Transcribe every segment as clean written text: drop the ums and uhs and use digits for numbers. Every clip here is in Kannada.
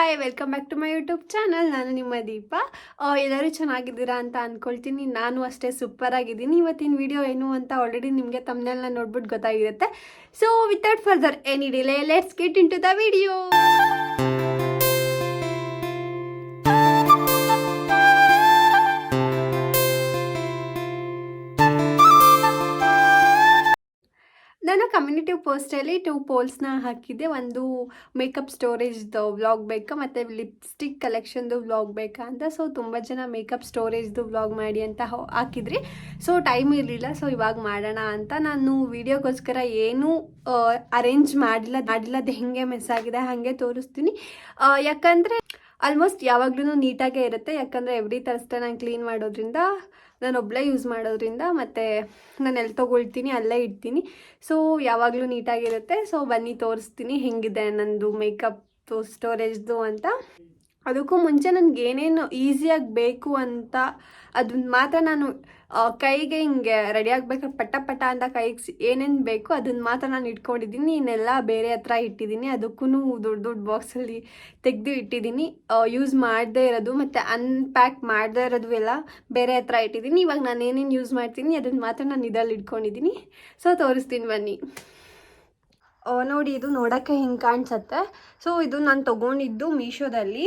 Hi, welcome back to my YouTube channel. ನಾನು ನಿಮ್ಮ ದೀಪ. ಎಲ್ಲರೂ ಚೆನ್ನಾಗಿದ್ದೀರಾ ಅಂತ ಅಂದ್ಕೊಳ್ತೀನಿ. ನಾನು ಅಷ್ಟೇ ಸೂಪರ್ ಆಗಿದ್ದೀನಿ. ಇವತ್ತಿನ ವಿಡಿಯೋ ಏನು ಅಂತ ಆಲ್ರೆಡಿ ನಿಮಗೆ ತಮ್ಮನೆಲ್ಲ ನೋಡ್ಬಿಟ್ಟು ಗೊತ್ತಾಗಿರುತ್ತೆ. So without further any delay, let's get into the video. ನಾನು ಕಮ್ಯುನಿಟಿ ಪೋಸ್ಟಲ್ಲಿ 2 ಪೋಲ್ಸ್ನ ಹಾಕಿದ್ದೆ. ಒಂದು ಮೇಕಪ್ ಸ್ಟೋರೇಜ್ದು ವ್ಲಾಗ್ ಬೇಕಾ ಮತ್ತು ಲಿಪ್ಸ್ಟಿಕ್ ಕಲೆಕ್ಷನ್ದು ವ್ಲಾಗ್ ಬೇಕಾ ಅಂತ. ಸೊ ತುಂಬ ಜನ ಮೇಕಪ್ ಸ್ಟೋರೇಜ್ದು ವ್ಲಾಗ್ ಮಾಡಿ ಅಂತ ಹಾಕಿದ್ರಿ. ಸೊ ಟೈಮ್ ಇರಲಿಲ್ಲ, ಸೊ ಇವಾಗ ಮಾಡೋಣ ಅಂತ ನಾನು ವಿಡಿಯೋಗೋಸ್ಕರ ಏನೂ ಅರೇಂಜ್ ಮಾಡಿಲ್ಲದು ಹೆಂಗೆ ಮಿಸ್ ಆಗಿದೆ ಹಾಗೆ ತೋರಿಸ್ತೀನಿ. ಯಾಕಂದರೆ ಆಲ್ಮೋಸ್ಟ್ ಯಾವಾಗ್ಲೂ ನೀಟಾಗೇ ಇರುತ್ತೆ. ಯಾಕಂದರೆ ಎವ್ರಿ ಥರ್ಸ್ಡೇ ನಾನು ಕ್ಲೀನ್ ಮಾಡೋದ್ರಿಂದ, ನಾನು ಒಬ್ಬಳೇ ಯೂಸ್ ಮಾಡೋದ್ರಿಂದ, ಮತ್ತು ನಾನು ಎಲ್ಲಿ ತೊಗೊಳ್ತೀನಿ ಅಲ್ಲೇ ಇಡ್ತೀನಿ. ಸೊ ಯಾವಾಗಲೂ ನೀಟಾಗಿರುತ್ತೆ. ಸೊ ಬನ್ನಿ ತೋರಿಸ್ತೀನಿ ಹೆಂಗಿದೆ ನಂದು ಮೇಕಪ್ ಸ್ಟೋರೇಜ್ದು ಅಂತ. ಅದಕ್ಕೂ ಮುಂಚೆ ನನಗೆ ಏನೇನು ಈಸಿಯಾಗಿ ಬೇಕು ಅಂತ ಅದನ್ನ ಮಾತ್ರ ನಾನು ಕೈಗೆ ಹಿಂಗೆ ರೆಡಿ ಆಗಬೇಕಾದ್ರೆ ಪಟ್ಟ ಪಟ್ಟ ಅಂತ ಕೈಗೆ ಏನೇನು ಬೇಕು ಅದನ್ನ ಮಾತ್ರ ನಾನು ಇಟ್ಕೊಂಡಿದ್ದೀನಿ. ಇನ್ನೆಲ್ಲ ಬೇರೆ ಹತ್ರ ಇಟ್ಟಿದ್ದೀನಿ. ಅದಕ್ಕೂ ದೊಡ್ಡ ದೊಡ್ಡ ಬಾಕ್ಸಲ್ಲಿ ತೆಗೆದು ಇಟ್ಟಿದ್ದೀನಿ. ಯೂಸ್ ಮಾಡದೇ ಇರೋದು ಮತ್ತು ಅನ್ಪ್ಯಾಕ್ ಮಾಡದೇ ಇರೋದು ಎಲ್ಲ ಬೇರೆ ಹತ್ರ ಇಟ್ಟಿದ್ದೀನಿ. ಇವಾಗ ನಾನು ಏನೇನು ಯೂಸ್ ಮಾಡ್ತೀನಿ ಅದನ್ನು ಮಾತ್ರ ನಾನು ಇದರಲ್ಲಿ ಇಟ್ಕೊಂಡಿದ್ದೀನಿ. ಸೊ ತೋರಿಸ್ತೀನಿ ಬನ್ನಿ. ನೋಡಿ, ಇದು ನೋಡೋಕ್ಕೆ ಹಿಂಗೆ ಕಾಣಿಸುತ್ತೆ. ಸೊ ಇದು ನಾನು ತೊಗೊಂಡಿದ್ದು ಮೀಶೋದಲ್ಲಿ.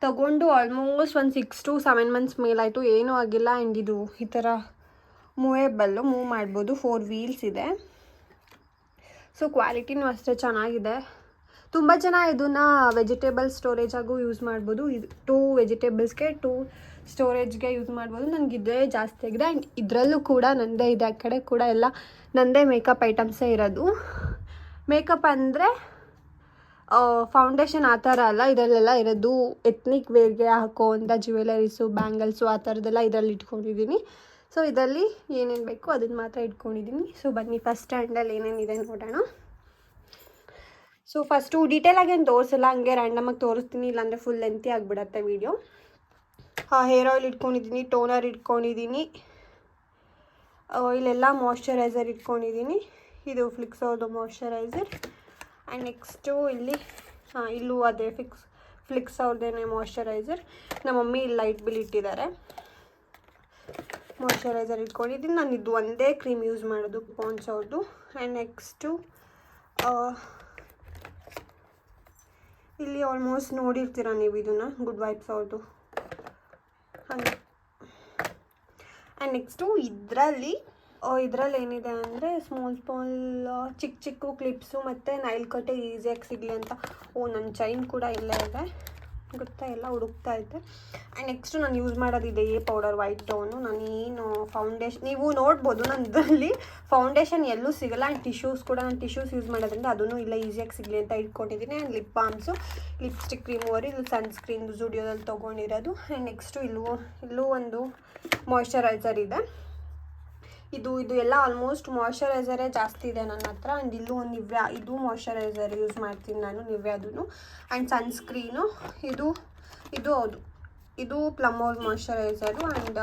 ತೊಗೊಂಡು ಆಲ್ಮೋಸ್ಟ್ ಒಂದು 6 to 7 months ಮೇಲಾಯಿತು, ಏನೂ ಆಗಿಲ್ಲ. ಆ್ಯಂಡ್ ಇದು ಈ ಥರ ಮೂವ್ ಮಾಡ್ಬೋದು. 4 wheels ಇದೆ. ಸೊ ಕ್ವಾಲಿಟಿನೂ ಅಷ್ಟೇ ಚೆನ್ನಾಗಿದೆ. ತುಂಬ ಜನ ಇದನ್ನು ವೆಜಿಟೇಬಲ್ ಸ್ಟೋರೇಜಾಗೂ ಯೂಸ್ ಮಾಡ್ಬೋದು. ಇದು 2 ವೆಜಿಟೇಬಲ್ಸ್ಗೆ 2 ಸ್ಟೋರೇಜ್ಗೆ ಯೂಸ್ ಮಾಡ್ಬೋದು. ನನಗಿದೇ ಜಾಸ್ತಿ ಆಗಿದೆ. ಆ್ಯಂಡ್ ಇದರಲ್ಲೂ ಕೂಡ ನನ್ನದೇ ಇದೆ. ಆ ಕಡೆ ಕೂಡ ಎಲ್ಲ ನನ್ನದೇ ಮೇಕಪ್ ಐಟಮ್ಸೇ ಇರೋದು. ಮೇಕಪ್ ಅಂದರೆ ಫೌಂಡೇಶನ್ ಆ ಥರ ಅಲ್ಲ, ಇದರಲ್ಲೆಲ್ಲ ಇರೋದು ಎತ್ನಿಕ್ ವೇರ್ಗೆ ಹಾಕೋವಂಥ ಜ್ಯುವೆಲರೀಸು, ಬ್ಯಾಂಗಲ್ಸು ಆ ಥರದ್ದೆಲ್ಲ ಇದರಲ್ಲಿ ಇಟ್ಕೊಂಡಿದ್ದೀನಿ. ಸೊ ಇದರಲ್ಲಿ ಏನೇನು ಬೇಕು ಅದನ್ನು ಮಾತ್ರ ಇಟ್ಕೊಂಡಿದ್ದೀನಿ. ಸೊ ಬನ್ನಿ ಫಸ್ಟ್ ಸ್ಟ್ಯಾಂಡಲ್ಲಿ ಏನೇನಿದೆ ನೋಡೋಣ. ಸೊ ಫಸ್ಟು ಡೀಟೇಲಾಗಿ ಏನು ತೋರಿಸಲ್ಲ, ಹಂಗೆ ರ್ಯಾಂಡಮಾಗಿ ತೋರಿಸ್ತೀನಿ, ಇಲ್ಲಾಂದರೆ ಫುಲ್ ಲೆಂತಿ ಆಗಿಬಿಡತ್ತೆ ವೀಡಿಯೋ. ಹೇರ್ ಆಯಿಲ್ ಇಟ್ಕೊಂಡಿದ್ದೀನಿ, ಟೋನರ್ ಇಟ್ಕೊಂಡಿದ್ದೀನಿ, ಇಲ್ಲೆಲ್ಲ ಮಾಯ್ಶ್ಚರೈಸರ್ ಇಟ್ಕೊಂಡಿದ್ದೀನಿ. ಇದು ಫ್ಲಿಕ್ಸೋದು ಮಾಯ್ಶ್ಚರೈಸರ್. ಆ್ಯಂಡ್ ನೆಕ್ಸ್ಟು ಇಲ್ಲೂ ಅದೇ ಫ್ಲಿಕ್ಸ್ ಅವ್ರದ್ದೇನೆ ಮಾಯ್ಶ್ಚರೈಸರ್. ನಮ್ಮ ಮಮ್ಮಿ ಇಲ್ಲಿ ಲೈಟ್ ಬಿಲ್ ಇಟ್ಟಿದ್ದಾರೆ. ಮಾಯ್ಶ್ಚರೈಸರ್ ಇಟ್ಕೊಂಡಿದ್ದೀನಿ. ನಾನು ಇದು ಒಂದೇ ಕ್ರೀಮ್ ಯೂಸ್ ಮಾಡೋದು, ಪಾಂಡ್ಸ್ ಅವ್ರದ್ದು. ಆ್ಯಂಡ್ ನೆಕ್ಸ್ಟು ಇಲ್ಲಿ ಆಲ್ಮೋಸ್ಟ್ ನೋಡಿರ್ತೀರ ನೀವು ಇದನ್ನು, ಗುಡ್ ವೈಬ್ಸ್ ಅವ್ರದ್ದು. ಹಾಗೆ ಆ್ಯಂಡ್ ನೆಕ್ಸ್ಟು ಇದರಲ್ಲಿ ಏನಿದೆ ಅಂದರೆ ಸ್ಮಾಲ್ ಚಿಕ್ಕ ಚಿಕ್ಕ ಕ್ಲಿಪ್ಸು ಮತ್ತು ನೈಲ್ ಕಟ್ಟೆ ಈಸಿಯಾಗಿ ಸಿಗಲಿ ಅಂತ. ನನ್ನ ಚೈನ್ ಕೂಡ ಇಲ್ಲೇ ಇದೆ, ಗೊತ್ತಾ, ಎಲ್ಲ ಹುಡುಕ್ತಾ ಇದ್ದೆ. ಆ್ಯಂಡ್ ನೆಕ್ಸ್ಟು ನಾನು ಯೂಸ್ ಮಾಡೋದಿದೆ ಪೌಡರ್ ವೈಟ್ ಟೋನು. ನಾನೇನು ಫೌಂಡೇಶನ್ ನೀವು ನೋಡ್ಬೋದು, ನಾನು ಇದರಲ್ಲಿ ಫೌಂಡೇಶನ್ ಎಲ್ಲೂ ಸಿಗೋಲ್ಲ. ಆ್ಯಂಡ್ ಟಿಶ್ಯೂಸ್ ಕೂಡ ನಾನು ಟಿಶ್ಯೂಸ್ ಯೂಸ್ ಮಾಡೋದ್ರಿಂದ ಅದನ್ನು ಇಲ್ಲ ಈಸಿಯಾಗಿ ಸಿಗಲಿ ಅಂತ ಇಟ್ಕೊಂಡಿದ್ದೀನಿ. ಆ್ಯಂಡ್ ಲಿಪ್ ಬಾಮ್ಸು, ಲಿಪ್ಸ್ಟಿಕ್ ರಿಮೂವರ್, ಇದು ಸನ್ಸ್ಕ್ರೀನ್ ಜುಡಿಯೋದಲ್ಲಿ ತೊಗೊಂಡಿರೋದು. ಆ್ಯಂಡ್ ನೆಕ್ಸ್ಟು ಇಲ್ಲೂ ಒಂದು ಮಾಯ್ಶ್ಚರೈಸರ್ ಇದೆ. ಇದು ಎಲ್ಲ ಆಲ್ಮೋಸ್ಟ್ ಮಾಯ್ಶ್ಚರೈಸರೇ ಜಾಸ್ತಿ ಇದೆ ನನ್ನ ಹತ್ರ. ಆ್ಯಂಡ್ ಇಲ್ಲೂ ಒಂದು ನಿವ್ಯಾ, ಇದು ಮಾಯ್ಶ್ಚರೈಸರ್ ಯೂಸ್ ಮಾಡ್ತೀನಿ ನಾನು, ನಿವ್ಯಾದೂ. ಆ್ಯಂಡ್ ಸನ್ಸ್ಕ್ರೀನು ಇದು ಹೌದು, ಇದು ಪ್ಲಮ್ ಔರ್ ಮಾಯ್ಶ್ಚರೈಸರು. ಆ್ಯಂಡ್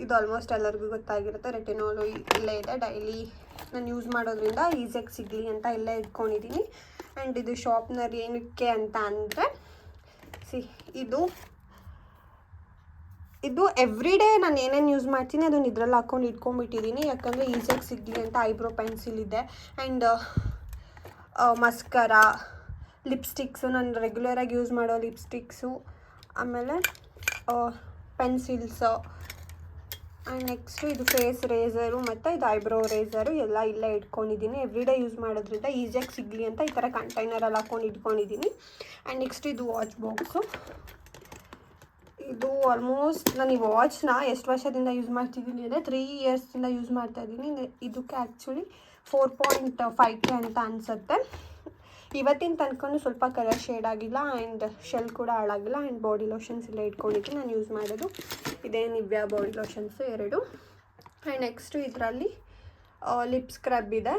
ಇದು ಆಲ್ಮೋಸ್ಟ್ ಎಲ್ಲರಿಗೂ ಗೊತ್ತಾಗಿರುತ್ತೆ, ರೆಟಿನಾಲು ಇಲ್ಲೇ ಇದೆ. ಡೈಲಿ ನಾನು ಯೂಸ್ ಮಾಡೋದ್ರಿಂದ ಈಸಿಯಾಗಿ ಸಿಗಲಿ ಅಂತ ಇಲ್ಲೇ ಇಟ್ಕೊಂಡಿದ್ದೀನಿ. ಆ್ಯಂಡ್ ಇದು ಶಾರ್ಪ್ನರ್ ಏನಕ್ಕೆ ಅಂತ ಅಂದರೆ, ಇದು ಎವ್ರಿ ಡೇ ನಾನು ಏನೇನು ಯೂಸ್ ಮಾಡ್ತೀನಿ ಅದನ್ನು ಇದರಲ್ಲಿ ಹಾಕ್ಕೊಂಡು ಇಟ್ಕೊಂಡ್ಬಿಟ್ಟಿದ್ದೀನಿ. ಯಾಕಂದರೆ ಈಸಿಯಾಗಿ ಸಿಗಲಿ ಅಂತ. ಐಬ್ರೋ ಪೆನ್ಸಿಲ್ ಇದೆ. ಆ್ಯಂಡ್ ಮಸ್ಕರಾ, ಲಿಪ್ಸ್ಟಿಕ್ಸು, ನಾನು ರೆಗ್ಯುಲರಾಗಿ ಯೂಸ್ ಮಾಡೋ ಲಿಪ್ಸ್ಟಿಕ್ಸು, ಆಮೇಲೆ ಪೆನ್ಸಿಲ್ಸು. ಆ್ಯಂಡ್ ನೆಕ್ಸ್ಟು ಇದು ಫೇಸ್ ರೇಸರು ಮತ್ತು ಇದು ಐಬ್ರೋ ರೇಸರು ಎಲ್ಲ ಇಲ್ಲೇ ಇಟ್ಕೊಂಡಿದ್ದೀನಿ. ಎವ್ರಿ ಡೇ ಯೂಸ್ ಮಾಡೋದ್ರಿಂದ ಈಸಿಯಾಗಿ ಸಿಗಲಿ ಅಂತ ಈ ಥರ ಕಂಟೈನರಲ್ಲಿ ಹಾಕ್ಕೊಂಡು ಇಟ್ಕೊಂಡಿದ್ದೀನಿ. ಆ್ಯಂಡ್ ನೆಕ್ಸ್ಟ್ ಇದು ವಾಚ್ ಬಾಕ್ಸು. ಇದು ಆಲ್ಮೋಸ್ಟ್ ನಾನು ಈ ವಾಚ್ನ ಎಷ್ಟು ವರ್ಷದಿಂದ ಯೂಸ್ ಮಾಡ್ತಿದ್ದೀನಿ ಅಂದರೆ 3 yearsದಿಂದ ಯೂಸ್ ಮಾಡ್ತಾಯಿದ್ದೀನಿ. ಇದಕ್ಕೆ ಆ್ಯಕ್ಚುಲಿ 4.5K ಅಂತ ಅನಿಸುತ್ತೆ. ಇವತ್ತಿನ ತನಕ ಸ್ವಲ್ಪ ಕಲರ್ ಶೇಡ್ ಆಗಿಲ್ಲ. ಆ್ಯಂಡ್ ಶೆಲ್ ಕೂಡ ಹಾಳಾಗಿಲ್ಲ. ಆ್ಯಂಡ್ ಬಾಡಿ ಲೋಷನ್ಸ್ ಎಲ್ಲ ಇಟ್ಕೊಂಡಿದ್ದೀನಿ ನಾನು ಯೂಸ್ ಮಾಡೋದು. ಇದೇ Nivea body lotions 2. And next ಇದರಲ್ಲಿ ಲಿಪ್ ಸ್ಕ್ರಬ್ ಇದೆ,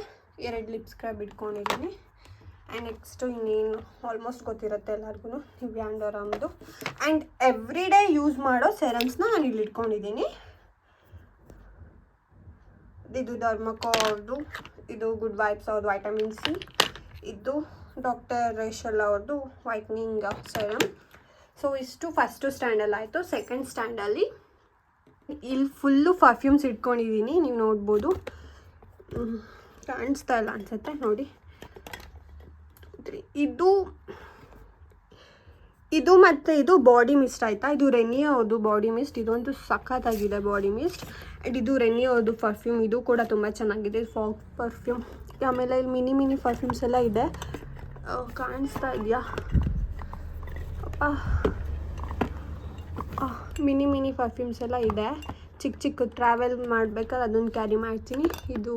2 ಲಿಪ್ ಸ್ಕ್ರಬ್ ಇಟ್ಕೊಂಡಿದ್ದೀನಿ. ಆ್ಯಂಡ್ ನೆಕ್ಸ್ಟು ಇನ್ನೇನು ಆಲ್ಮೋಸ್ಟ್ ಗೊತ್ತಿರುತ್ತೆ ಎಲ್ಲರಿಗೂ, ನಿವ್ಯಾ ಆ್ಯಂಡ್ ಆರಾಮ್ದು. ಆ್ಯಂಡ್ ಎವ್ರಿ ಡೇ ಯೂಸ್ ಮಾಡೋ ಸೆರಮ್ಸ್ನ ನಾನು ಇಲ್ಲಿ ಇಟ್ಕೊಂಡಿದ್ದೀನಿ. ಇದು ಡರ್ಮಕೋ ಅವ್ರದ್ದು, ಇದು ಗುಡ್ ವೈಬ್ಸ್ ಅವ್ರದ್ದು ವೈಟಮಿನ್ ಸಿ, ಇದು ಡಾಕ್ಟರ್ ರೇಷಲ್ ಅವ್ರದ್ದು ವೈಟ್ನಿಂಗ್ ಸೆರಮ್. ಸೊ ಇಷ್ಟು ಫಸ್ಟು ಸ್ಟ್ಯಾಂಡಲ್ಲಿ ಆಯಿತು. ಸೆಕೆಂಡ್ ಸ್ಟ್ಯಾಂಡಲ್ಲಿ ಇಲ್ಲಿ ಫುಲ್ಲು ಪರ್ಫ್ಯೂಮ್ಸ್ ಇಟ್ಕೊಂಡಿದ್ದೀನಿ, ನೀವು ನೋಡ್ಬೋದು. ಕಾಣಿಸ್ತಾ ಇಲ್ಲ ಅನಿಸುತ್ತೆ ನೋಡಿ. ಇದು ಮತ್ತು ಇದು ಬಾಡಿ ಮಿಸ್ಟ್ ಆಯಿತಾ. ಇದು ರೆನಿಯೋದು ಬಾಡಿ ಮಿಸ್ಟ್, ಇದೊಂದು ಸಖತ್ತಾಗಿದೆ ಬಾಡಿ ಮಿಸ್ಟ್. ಆ್ಯಂಡ್ ಇದು ರೆನಿಯೋದು ಪರ್ಫ್ಯೂಮ್, ಇದು ಕೂಡ ತುಂಬ ಚೆನ್ನಾಗಿದೆ, ಫಾಗ್ ಪರ್ಫ್ಯೂಮ್. ಆಮೇಲೆ ಇಲ್ಲಿ ಮಿನಿ ಪರ್ಫ್ಯೂಮ್ಸ್ ಎಲ್ಲ ಇದೆ, ಕಾಣಿಸ್ತಾ ಇದೆಯಾ ಅಪ್ಪ. ಮಿನಿ ಪರ್ಫ್ಯೂಮ್ಸ್ ಎಲ್ಲ ಇದೆ, ಚಿಕ್ಕ ಟ್ರಾವೆಲ್ ಮಾಡಬೇಕಾದ್ರೆ ಅದನ್ನು ಕ್ಯಾರಿ ಮಾಡ್ತೀನಿ. ಇದು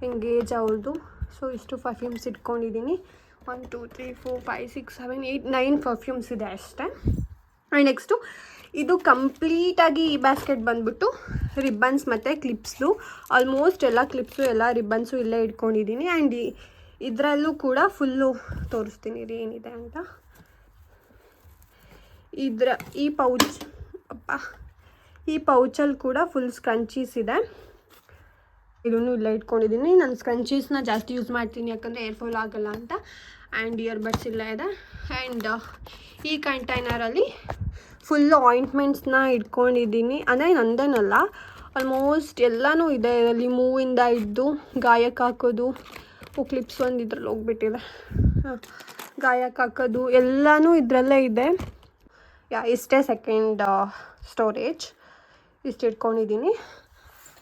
ಎಂಗೇಜ್ ಅವ್ರದ್ದು. ಸೊ ಇಷ್ಟು ಪರ್ಫ್ಯೂಮ್ಸ್ ಇಟ್ಕೊಂಡಿದ್ದೀನಿ. 1 2 3 4 5 6 7 8 9 ಪರ್ಫ್ಯೂಮ್ಸ್ ಇದೆ ಅಷ್ಟೇ. ಆ್ಯಂಡ್ ನೆಕ್ಸ್ಟು ಇದು ಕಂಪ್ಲೀಟಾಗಿ ಈ ಬ್ಯಾಸ್ಕೆಟ್ ಬಂದುಬಿಟ್ಟು ರಿಬ್ಬನ್ಸ್ ಮತ್ತು ಕ್ಲಿಪ್ಸ್ದು. ಆಲ್ಮೋಸ್ಟ್ ಎಲ್ಲ ಕ್ಲಿಪ್ಸು ಎಲ್ಲ ರಿಬ್ಬನ್ಸು ಇಲ್ಲೇ ಇಟ್ಕೊಂಡಿದ್ದೀನಿ. ಆ್ಯಂಡ್ ಇದರಲ್ಲೂ ಕೂಡ ಫುಲ್ಲು ತೋರಿಸ್ತೀನಿ ರೀ ಏನಿದೆ ಅಂತ. ಈ ಪೌಚಲ್ಲಿ ಕೂಡ ಫುಲ್ ಸ್ಕ್ರಂಚೀಸ್ ಇದೆ, ಇದನ್ನು ಇಲ್ಲೇ ಇಟ್ಕೊಂಡಿದ್ದೀನಿ. ನಾನು ಸ್ಕ್ರಂಚೀಸ್ನ ಜಾಸ್ತಿ ಯೂಸ್ ಮಾಡ್ತೀನಿ ಯಾಕಂದರೆ ಏರ್ಫಾಲ್ ಆಗೋಲ್ಲ ಅಂತ. ಆ್ಯಂಡ್ ಇಯರ್ಬಡ್ಸ್ ಇಲ್ಲೇ ಇದೆ. ಆ್ಯಂಡ್ ಈ ಕಂಟೈನರಲ್ಲಿ ಫುಲ್ಲು ಆಯಿಂಟ್ಮೆಂಟ್ಸ್ನ ಇಟ್ಕೊಂಡಿದ್ದೀನಿ. ಅಂದರೆ ನಂದೇನಲ್ಲ, ಆಲ್ಮೋಸ್ಟ್ ಎಲ್ಲನೂ ಇದೆ ಇದರಲ್ಲಿ. ಮೂವಿಂದ ಹಿಡ್ದು ಗಾಯಕ್ಕೆ ಹಾಕೋದು, ಕ್ಲಿಪ್ಸ್ ಒಂದು ಇದ್ರಲ್ಲಿ ಹೋಗ್ಬಿಟ್ಟಿದೆ, ಗಾಯಕ್ಕೆ ಹಾಕೋದು ಎಲ್ಲನೂ ಇದರಲ್ಲೇ ಇದೆ. ಇಷ್ಟೇ ಸೆಕೆಂಡ್ ಸ್ಟೋರೇಜ್, ಇಷ್ಟು ಇಟ್ಕೊಂಡಿದ್ದೀನಿ.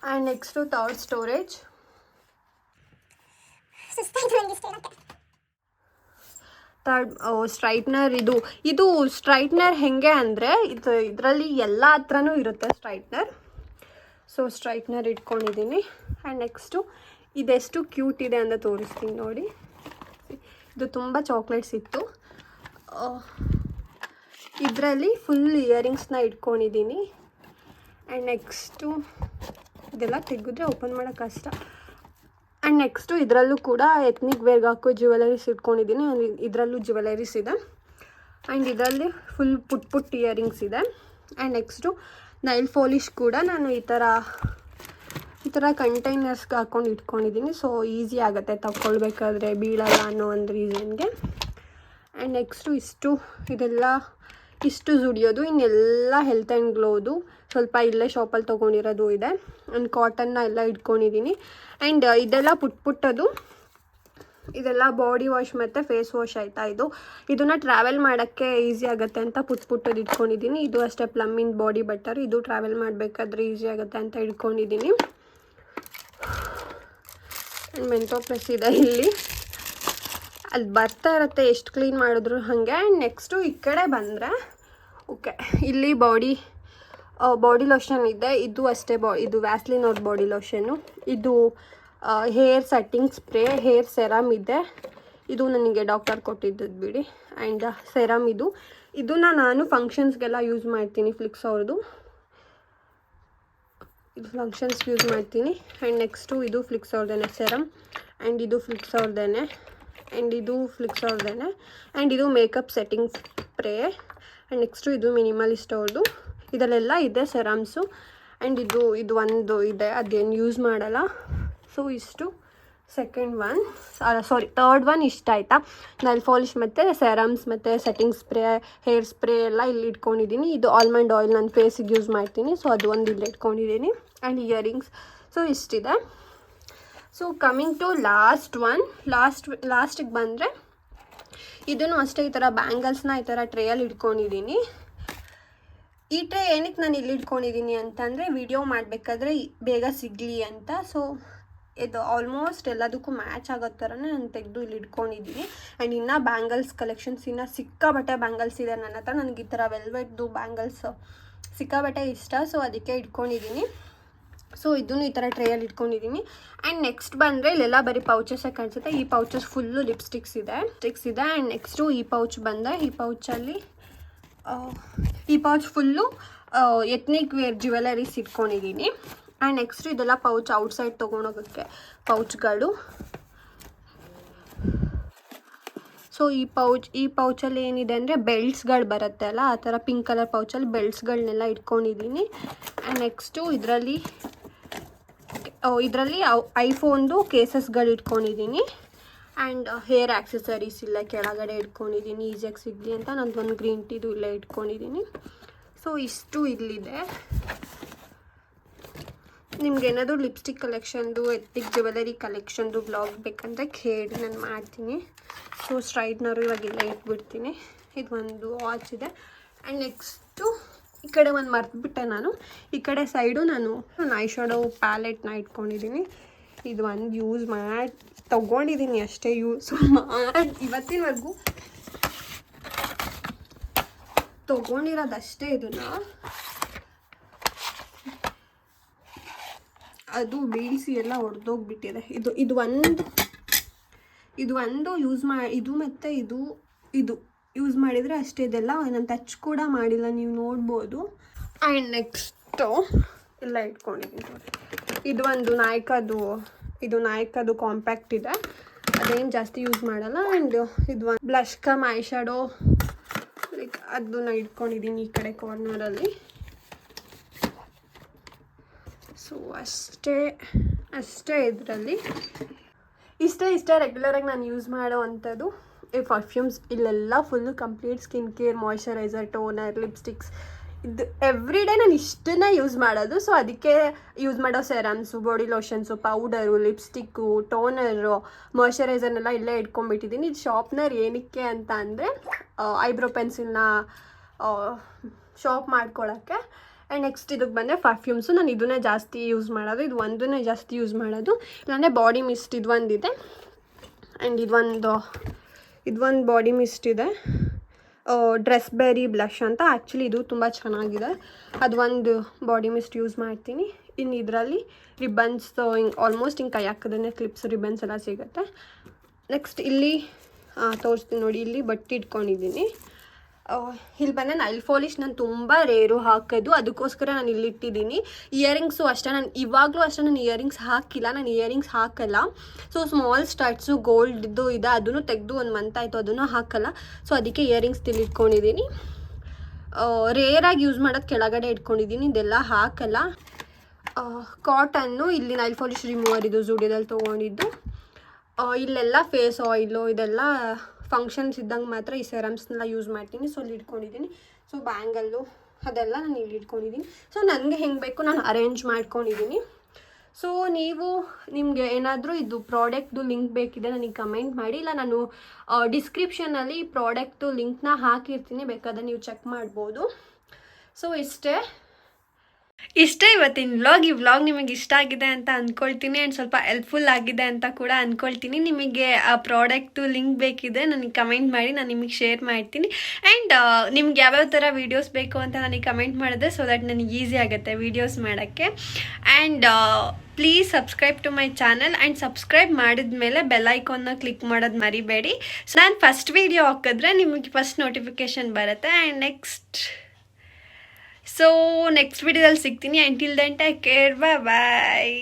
And next third storage. Straightener. ಇದು ಸ್ಟ್ರೈಟ್ನರ್ ಹೇಗೆ ಅಂದರೆ ಇದರಲ್ಲಿ ಎಲ್ಲ ಹತ್ರನೂ ಇರುತ್ತೆ ಸ್ಟ್ರೈಟ್ನರ್. ಸೊ ಸ್ಟ್ರೈಟ್ನರ್ ಇಟ್ಕೊಂಡಿದ್ದೀನಿ. ಆ್ಯಂಡ್ ನೆಕ್ಸ್ಟು ಇದೆಷ್ಟು ಕ್ಯೂಟ್ ಇದೆ ಅಂತ ತೋರಿಸ್ತೀನಿ ನೋಡಿ. ಇದು ತುಂಬ ಚಾಕ್ಲೇಟ್ಸ್ ಇತ್ತು. ಇದರಲ್ಲಿ ಫುಲ್ ಇಯರಿಂಗ್ಸ್ನ ಇಟ್ಕೊಂಡಿದ್ದೀನಿ. ಆ್ಯಂಡ್ ನೆಕ್ಸ್ಟು ಇದೆಲ್ಲ ತೆಗೆದ್ರೆ ಓಪನ್ ಮಾಡೋಕ್ಕೆ ಕಷ್ಟ. ಆ್ಯಂಡ್ ನೆಕ್ಸ್ಟು ಇದರಲ್ಲೂ ಕೂಡ ಎತ್ನಿಕ್ ವೇರ್ಗೆ ಹಾಕೋ ಜ್ಯುವೆಲರೀಸ್ ಇಟ್ಕೊಂಡಿದ್ದೀನಿ. ಇದರಲ್ಲೂ ಜ್ಯುವೆಲರೀಸ್ ಇದೆ. ಆ್ಯಂಡ್ ಇದರಲ್ಲಿ ಫುಲ್ ಪುಟ್ ಇಯರಿಂಗ್ಸ್ ಇದೆ. ಆ್ಯಂಡ್ ನೆಕ್ಸ್ಟು ನೈಲ್ ಪಾಲಿಶ್ ಕೂಡ ನಾನು ಈ ಥರ ಕಂಟೈನರ್ಸ್ಗೆ ಹಾಕ್ಕೊಂಡು ಇಟ್ಕೊಂಡಿದ್ದೀನಿ. ಸೊ ಈಸಿ ಆಗುತ್ತೆ ತಗೊಳ್ಬೇಕಾದ್ರೆ, ಬೀಳಲ್ಲ ಅನ್ನೋ ಒಂದು ರೀಸನ್ಗೆ. ಆ್ಯಂಡ್ ನೆಕ್ಸ್ಟು ಇಷ್ಟು ಜುಡಿಯೋದು. ಇನ್ನೆಲ್ಲ ಹೆಲ್ತ್ ಆ್ಯಂಡ್ ಗ್ಲೋದು ಸ್ವಲ್ಪ ಇಲ್ಲೇ ಶಾಪಲ್ಲಿ ತೊಗೊಂಡಿರೋದು ಇದೆ. ಆ್ಯಂಡ್ ಕಾಟನ್ನ ಎಲ್ಲ ಇಟ್ಕೊಂಡಿದ್ದೀನಿ. ಆ್ಯಂಡ್ ಇದೆಲ್ಲ ಪುಟ್ಟದು, ಇದೆಲ್ಲ ಬಾಡಿ ವಾಶ್ ಮತ್ತು ಫೇಸ್ ವಾಶ್ ಆಯಿತಾ. ಇದನ್ನು ಟ್ರಾವೆಲ್ ಮಾಡೋಕ್ಕೆ ಈಸಿ ಆಗುತ್ತೆ ಅಂತ ಪುಟ್ಟದು ಇಟ್ಕೊಂಡಿದ್ದೀನಿ. ಇದು ಅಷ್ಟೇ ಪ್ಲಮ್ಮಿನ್ ಬಾಡಿ ಬಟರ್, ಇದು ಟ್ರಾವೆಲ್ ಮಾಡಬೇಕಾದ್ರೆ ಈಸಿ ಆಗುತ್ತೆ ಅಂತ ಇಟ್ಕೊಂಡಿದ್ದೀನಿ. ಆ್ಯಂಡ್ ಮೆಂಟೋ ಪ್ಲಸ್ ಇದೆ ಇಲ್ಲಿ, ಅಲ್ಲಿ ಬರ್ತಾ ಇರುತ್ತೆ ಎಷ್ಟು ಕ್ಲೀನ್ ಮಾಡಿದ್ರು ಹಾಗೆ. ಆ್ಯಂಡ್ ನೆಕ್ಸ್ಟು ಈ ಕಡೆ ಬಂದರೆ ಇಲ್ಲಿ ಬಾಡಿ ಲೋಷನ್ ಇದೆ. ಇದು ಅಷ್ಟೇ ಇದು ವ್ಯಾಸ್ಲಿನ್ ಅವ್ರ ಬಾಡಿ ಲೋಷನ್ನು. ಇದು hair setting spray, hair serum ಇದೆ. ಇದು ನನಗೆ ಡಾಕ್ಟರ್ ಕೊಟ್ಟಿದ್ದದ್ದು ಬಿಡಿ. ಆ್ಯಂಡ್ ಸೆರಮ್ ಇದನ್ನು ನಾನು ಫಂಕ್ಷನ್ಸ್ಗೆಲ್ಲ ಯೂಸ್ ಮಾಡ್ತೀನಿ. ಫ್ಲಿಕ್ಸ್ ಅವ್ರದ್ದು ಇದು ಫಂಕ್ಷನ್ಸ್ಗೆ ಯೂಸ್ ಮಾಡ್ತೀನಿ. ಆ್ಯಂಡ್ ನೆಕ್ಸ್ಟು ಇದು ಫ್ಲಿಕ್ಸ್ ಅವ್ರದ್ದೇನೆ ಸೆರಮ್. ಆ್ಯಂಡ್ ಇದು ಫ್ಲಿಕ್ಸ್ ಅವ್ರದ್ದೇನೆ. ಆ್ಯಂಡ್ ಇದು ಫ್ಲಿಕ್ಸ್ ಅವ್ರದ್ದೇನೆ. ಆ್ಯಂಡ್ ಇದು makeup setting spray. And next ಇದು ಮಿನಿಮಲಿಸ್ಟ್ ಅವ್ರದ್ದು. ಇದರಲ್ಲೆಲ್ಲ ಇದೆ ಸೆರಮ್ಸು. ಆ್ಯಂಡ್ ಇದು ಒಂದು ಇದೆ, ಅದೇನು ಯೂಸ್ ಮಾಡಲ್ಲ. ಸೊ ಇಷ್ಟು ಥರ್ಡ್ ಒನ್ ಇಷ್ಟ ಆಯಿತಾ. ನೈಲ್ ಪಾಲಿಶ್ ಮತ್ತು ಸೆರಮ್ಸ್ ಮತ್ತು ಸೆಟ್ಟಿಂಗ್ ಸ್ಪ್ರೇ, ಹೇರ್ ಸ್ಪ್ರೇ ಎಲ್ಲ ಇಲ್ಲಿ ಇಟ್ಕೊಂಡಿದ್ದೀನಿ. ಇದು ಆಲ್ಮಂಡ್ ಆಯಿಲ್ ನನ್ನ ಫೇಸಿಗೆ ಯೂಸ್ ಮಾಡ್ತೀನಿ. ಸೊ ಅದು ಒಂದು ಇಲ್ಲಿ ಇಟ್ಕೊಂಡಿದ್ದೀನಿ. And earrings. ಸೊ ಇಷ್ಟಿದೆ. ಸೊ ಕಮಿಂಗ್ ಟು ಲಾಸ್ಟಿಗೆ ಬಂದರೆ ಇದನ್ನು ಅಷ್ಟೇ ಈ ಥರ ಬ್ಯಾಂಗಲ್ಸ್ನ ಈ ಥರ ಟ್ರೇಯಲ್ಲಿ ಇಟ್ಕೊಂಡಿದ್ದೀನಿ. ಈ ಟ್ರೇ ಏನಕ್ಕೆ ನಾನು ಇಲ್ಲಿ ಇಟ್ಕೊಂಡಿದ್ದೀನಿ ಅಂತಂದರೆ ವಿಡಿಯೋ ಮಾಡಬೇಕಾದ್ರೆ ಬೇಗ ಸಿಗಲಿ ಅಂತ. ಸೊ ಇದು ಆಲ್ಮೋಸ್ಟ್ ಎಲ್ಲದಕ್ಕೂ ಮ್ಯಾಚ್ ಆಗೋ ಥರನೇ ನಾನು ತೆಗೆದು ಇಲ್ಲಿ ಇಟ್ಕೊಂಡಿದ್ದೀನಿ. ಆ್ಯಂಡ್ ಇನ್ನೂ ಬ್ಯಾಂಗಲ್ಸ್ ಕಲೆಕ್ಷನ್ಸ್ ಸಿಕ್ಕಾಬಟ್ಟೆ ಬ್ಯಾಂಗಲ್ಸ್ ಇದೆ ನನ್ನ ಹತ್ರ. ನನಗೆ ಈ ಥರ ವೆಲ್ವೆಟ್ದು ಬ್ಯಾಂಗಲ್ಸ್ ಸಿಕ್ಕಾಬಟ್ಟೆ ಇಷ್ಟ. ಸೊ ಅದಕ್ಕೆ ಇಟ್ಕೊಂಡಿದ್ದೀನಿ. ಸೊ ಇದನ್ನು ಈ ಥರ ಟ್ರೇಯಲ್ಲಿ ಇಟ್ಕೊಂಡಿದ್ದೀನಿ. ಆ್ಯಂಡ್ ನೆಕ್ಸ್ಟ್ ಬಂದರೆ ಇಲ್ಲೆಲ್ಲ ಬರೀ ಪೌಚಸ್ಸೇ ಕಾಣಿಸುತ್ತೆ. ಈ ಪೌಚಸ್ ಫುಲ್ಲು ಲಿಪ್ಸ್ಟಿಕ್ಸ್ ಇದೆ. ಆ್ಯಂಡ್ ನೆಕ್ಸ್ಟು ಈ ಪೌಚ್ ಬಂದರೆ ಈ pouch full ethnic wear jewelleries ಇಟ್ಕೊಂಡಿದ್ದೀನಿ. ಆ್ಯಂಡ್ ನೆಕ್ಸ್ಟು ಇದೆಲ್ಲ ಪೌಚ್ ಔಟ್ಸೈಡ್ ತೊಗೊಂಡೋಗೋಕ್ಕೆ ಪೌಚ್ಗಳು. ಸೊ ಈ ಪೌಚಲ್ಲಿ ಏನಿದೆ ಅಂದರೆ ಬೆಲ್ಟ್ಸ್ಗಳು ಬರುತ್ತೆ ಅಲ್ಲ, ಆ ಥರ ಪಿಂಕ್ ಕಲರ್ ಪೌಚಲ್ಲಿ ಬೆಲ್ಟ್ಸ್ಗಳನ್ನೆಲ್ಲ ಇಟ್ಕೊಂಡಿದ್ದೀನಿ. ಆ್ಯಂಡ್ ನೆಕ್ಸ್ಟು ಇದರಲ್ಲಿ ಐಫೋನ್ದು ಕೇಸಸ್ಗಳು ಇಟ್ಕೊಂಡಿದ್ದೀನಿ. ಆ್ಯಂಡ್ ಹೇರ್ ಆಕ್ಸೆಸರೀಸ್ ಇಲ್ಲ ಕೆಳಗಡೆ ಇಟ್ಕೊಂಡಿದ್ದೀನಿ ಈಸಿಯಾಗಿ ಸಿಗಲಿ ಅಂತ ನಂದೊಂದು ಗ್ರೀನ್ ಟೀದು ಇಲ್ಲೇ ಇಟ್ಕೊಂಡಿದ್ದೀನಿ. ಸೊ ಇಷ್ಟು ಇಲ್ಲಿದೆ. ನಿಮ್ಗೆ ಏನಾದರೂ ಲಿಪ್ಸ್ಟಿಕ್ ಕಲೆಕ್ಷನ್ದು ಎಥಿಕ್ ಜ್ಯುವೆಲರಿ ಕಲೆಕ್ಷನ್ದು ಬ್ಲಾಗ್ ಬೇಕಂದರೆ ಕೇಳಿ ನಾನು ಮಾಡ್ತೀನಿ. ಸೊ ಸ್ಟ್ರೈಟ್ನರು ಇವಾಗಿಲ್ಲ ಇಟ್ಬಿಡ್ತೀನಿ. ಇದು ಒಂದು ವಾಚ್ ಇದೆ. ಆ್ಯಂಡ್ ನೆಕ್ಸ್ಟು ಈ ಕಡೆ ಒಂದು ಮರೆತುಬಿಟ್ಟೆ ನಾನು. ಈ ಕಡೆ ಸೈಡು ನಾನು ಐ ಶ್ಯಾಡೋ ಪ್ಯಾಲೆಟ್ನ ಇಟ್ಕೊಂಡಿದ್ದೀನಿ. ಇದು ಒಂದು ಯೂಸ್ ಮಾಡಿ ತೊಗೊಂಡಿದ್ದೀನಿ ಅಷ್ಟೇ, ಯೂಸ್ ಮಾಡಿ ಇವತ್ತಿನವರೆಗೂ ತೊಗೊಂಡಿರೋದಷ್ಟೇ. ಇದನ್ನು ಅದು ಬೀಳಿಸಿ ಎಲ್ಲ ಹೊಡೆದೋಗ್ಬಿಟ್ಟಿದೆ. ಇದು ಒಂದು ಯೂಸ್ ಮಾಡಿ, ಇದು ಮತ್ತು ಇದು ಯೂಸ್ ಮಾಡಿದರೆ ಅಷ್ಟೇ. ಇದೆಲ್ಲ ನಾನು ಟಚ್ ಕೂಡ ಮಾಡಿಲ್ಲ, ನೀವು ನೋಡ್ಬೋದು. ಆ್ಯಂಡ್ ನೆಕ್ಸ್ಟು ಎಲ್ಲ ಇಟ್ಕೊಂಡಿದ್ದೀನಿ. ಇದು ಒಂದು ನಾಯ್ಕದು ಕಾಂಪ್ಯಾಕ್ಟ್ ಇದೆ, ಅದೇನು ಜಾಸ್ತಿ ಯೂಸ್ ಮಾಡಲ್ಲ. ಆ್ಯಂಡ್ ಇದು ಒಂದು blush come I shadow like ಅದನ್ನ ಇಟ್ಕೊಂಡಿದ್ದೀನಿ ಈ ಕಡೆ ಕಾರ್ನರಲ್ಲಿ. ಸೊ ಅಷ್ಟೇ ಇದರಲ್ಲಿ ಇಷ್ಟೇ ರೆಗ್ಯುಲರಾಗಿ ನಾನು ಯೂಸ್ ಮಾಡೋ ಅಂಥದ್ದು ಪರ್ಫ್ಯೂಮ್ಸ್. ಇಲ್ಲೆಲ್ಲ full complete skin care, moisturiser, toner, lipsticks, ಇದು ಎವ್ರಿ ಡೇ ನಾನು ಇಷ್ಟನ್ನ ಯೂಸ್ ಮಾಡೋದು. ಸೊ ಅದಕ್ಕೆ ಯೂಸ್ ಮಾಡೋ ಸೆರಮ್ಸು, body lotions, powder, lipstick, toner, ಮಾಯ್ಶ್ಚರೈಸರ್ನೆಲ್ಲ ಇಲ್ಲೇ ಇಟ್ಕೊಂಡ್ಬಿಟ್ಟಿದ್ದೀನಿ. ಇದು ಶಾರ್ಪ್ನರ್ ಏನಕ್ಕೆ ಅಂತ ಅಂದರೆ ಐಬ್ರೋ ಪೆನ್ಸಿಲ್ನ ಶಾರ್ಪ್ ಮಾಡ್ಕೊಳ್ಳೋಕ್ಕೆ. ಆ್ಯಂಡ್ ನೆಕ್ಸ್ಟ್ ಇದಕ್ಕೆ ಬಂದರೆ ಪರ್ಫ್ಯೂಮ್ಸು. ನಾನು ಇದನ್ನೇ ಜಾಸ್ತಿ ಯೂಸ್ ಮಾಡೋದು, ಇದು ಒಂದನ್ನೇ ಜಾಸ್ತಿ ಯೂಸ್ ಮಾಡೋದು. ಇಲ್ಲಾಂದರೆ ಬಾಡಿ ಮಿಸ್ಟ್ ಇದು ಒಂದಿದೆ. ಆ್ಯಂಡ್ ಇದೊಂದು ಬಾಡಿ ಮಿಸ್ಟ್ ಇದೆ, ಡ್ರೆಸ್ ಬೆರಿ ಬ್ಲಷ್ ಅಂತ. ಆ್ಯಕ್ಚುಲಿ ಇದು ತುಂಬ ಚೆನ್ನಾಗಿದೆ. ಅದು ಒಂದು ಬಾಡಿ ಮಿಸ್ಟ್ ಯೂಸ್ ಮಾಡ್ತೀನಿ. ಇನ್ನು ಇದರಲ್ಲಿ ರಿಬ್ಬನ್ಸ್ ಹಿಂಗೆ ಆಲ್ಮೋಸ್ಟ್ ಹಿಂಗೆ ಕೈ ಹಾಕಿದ್ರೆ ಕ್ಲಿಪ್ಸ್ ರಿಬ್ಬನ್ಸ್ ಎಲ್ಲ ಸಿಗುತ್ತೆ. ನೆಕ್ಸ್ಟ್ ಇಲ್ಲಿ ತೋರಿಸ್ತೀನಿ ನೋಡಿ, ಇಲ್ಲಿ ಬಟ್ಟೆ ಇಟ್ಕೊಂಡಿದ್ದೀನಿ. ಇಲ್ಲಿ ಬಂದರೆ ನೈಲ್ ಪಾಲಿಶ್ ನಾನು ತುಂಬ ರೇರು ಹಾಕೋದು, ಅದಕ್ಕೋಸ್ಕರ ನಾನು ಇಲ್ಲಿಟ್ಟಿದ್ದೀನಿ. ಇಯರಿಂಗ್ಸು ಅಷ್ಟೇ, ನಾನು ಇವಾಗಲೂ ಅಷ್ಟೇ ನಾನು ಇಯರಿಂಗ್ಸ್ ಹಾಕಿಲ್ಲ, ನಾನು ಇಯರಿಂಗ್ಸ್ ಹಾಕಲ್ಲ. ಸೊ ಸ್ಮಾಲ್ ಸ್ಟಾರ್ಟ್ಸು ಗೋಲ್ಡ್ದು ಇದೆ, ಅದನ್ನು ತೆಗೆದು ಒಂದು ಮಂತ್ ಆಯಿತು, ಅದನ್ನು ಹಾಕಲ್ಲ. ಸೊ ಅದಕ್ಕೆ ಇಯರಿಂಗ್ಸ್ ಇಟ್ಕೊಂಡಿದ್ದೀನಿ. ರೇರಾಗಿ ಯೂಸ್ ಮಾಡೋದು ಕೆಳಗಡೆ ಇಟ್ಕೊಂಡಿದ್ದೀನಿ, ಇದೆಲ್ಲ ಹಾಕಲ್ಲ. ಕಾಟನ್ನು ಇಲ್ಲಿ ನೈಲ್ ಪಾಲಿಶ್ ರಿಮೂವರ್ ಇದು ಜುಡಿಯೋದಲ್ಲಿ ತೊಗೊಂಡಿದ್ದು. ಇಲ್ಲೆಲ್ಲ ಫೇಸ್ ಆಯಿಲು ಇದೆಲ್ಲ ಫಂಕ್ಷನ್ಸ್ ಇದ್ದಂಗೆ ಮಾತ್ರ ಈ ಸೆರಮ್ಸ್ನೆಲ್ಲ ಯೂಸ್ ಮಾಡ್ತೀನಿ. ಸೊ ಇಲ್ಲಿ ಇಟ್ಕೊಂಡಿದ್ದೀನಿ. ಸೊ ಬ್ಯಾಂಗಲ್ಲು ಅದೆಲ್ಲ ನಾನು ಇಲ್ಲಿ ಇಟ್ಕೊಂಡಿದ್ದೀನಿ. ಸೊ ನನಗೆ ಹೆಂಗೆ ಬೇಕು ನಾನು ಅರೇಂಜ್ ಮಾಡ್ಕೊಂಡಿದ್ದೀನಿ. ಸೊ ನಿಮಗೆ ಏನಾದರೂ ಇದು ಪ್ರಾಡಕ್ಟ್ದು ಲಿಂಕ್ ಬೇಕಿದೆ ನನಗೆ ಕಮೆಂಟ್ ಮಾಡಿ, ಇಲ್ಲ ನಾನು ಡಿಸ್ಕ್ರಿಪ್ಷನಲ್ಲಿ ಪ್ರಾಡಕ್ಟ್ದು ಲಿಂಕ್ನ ಹಾಕಿರ್ತೀನಿ, ಬೇಕಾದ್ರೆ ನೀವು ಚೆಕ್ ಮಾಡ್ಬೋದು. ಸೊ ಇಷ್ಟೇ ಇವತ್ತಿನ ವ್ಲಾಗ್. ಈ ವ್ಲಾಗ್ ನಿಮಗೆ ಇಷ್ಟ ಆಗಿದೆ ಅಂತ ಅಂದ್ಕೊಳ್ತೀನಿ. ಆ್ಯಂಡ್ ಸ್ವಲ್ಪ ಹೆಲ್ಪ್ಫುಲ್ ಆಗಿದೆ ಅಂತ ಕೂಡ ಅಂದ್ಕೊಳ್ತೀನಿ. ನಿಮಗೆ ಆ ಪ್ರಾಡಕ್ಟು ಲಿಂಕ್ ಬೇಕಿದ್ರೆ ನನಗೆ ಕಮೆಂಟ್ ಮಾಡಿ, ನಾನು ನಿಮಗೆ ಶೇರ್ ಮಾಡ್ತೀನಿ. ಆ್ಯಂಡ್ ನಿಮ್ಗೆ ಯಾವ್ಯಾವ ಥರ ವೀಡಿಯೋಸ್ ಬೇಕು ಅಂತ ನನಗೆ ಕಮೆಂಟ್ ಮಾಡಿದ್ರೆ ಸೊ ದಟ್ ನನಗೆ ಈಸಿ ಆಗುತ್ತೆ ವೀಡಿಯೋಸ್ ಮಾಡೋಕ್ಕೆ. And please subscribe to my channel. And subscribe ಮಾಡಿದ ಮೇಲೆ ಬೆಲ್ ಐಕಾನ್ನ ಕ್ಲಿಕ್ ಮಾಡೋದು ಮರಿಬೇಡಿ. ಸೊ ನಾನು ಫಸ್ಟ್ ವೀಡಿಯೋ ಹಾಕಿದ್ರೆ ನಿಮಗೆ ಫಸ್ಟ್ ನೋಟಿಫಿಕೇಷನ್ ಬರುತ್ತೆ. ಆ್ಯಂಡ್ ನೆಕ್ಸ್ಟ್ ವಿಡಿಯೋದಲ್ಲಿ ಸಿಗ್ತೀನಿ. ಅಂಟಿಲ್ ದೆನ್ ಟೇಕ್ ಕೇರ್, ಬಾಯ್.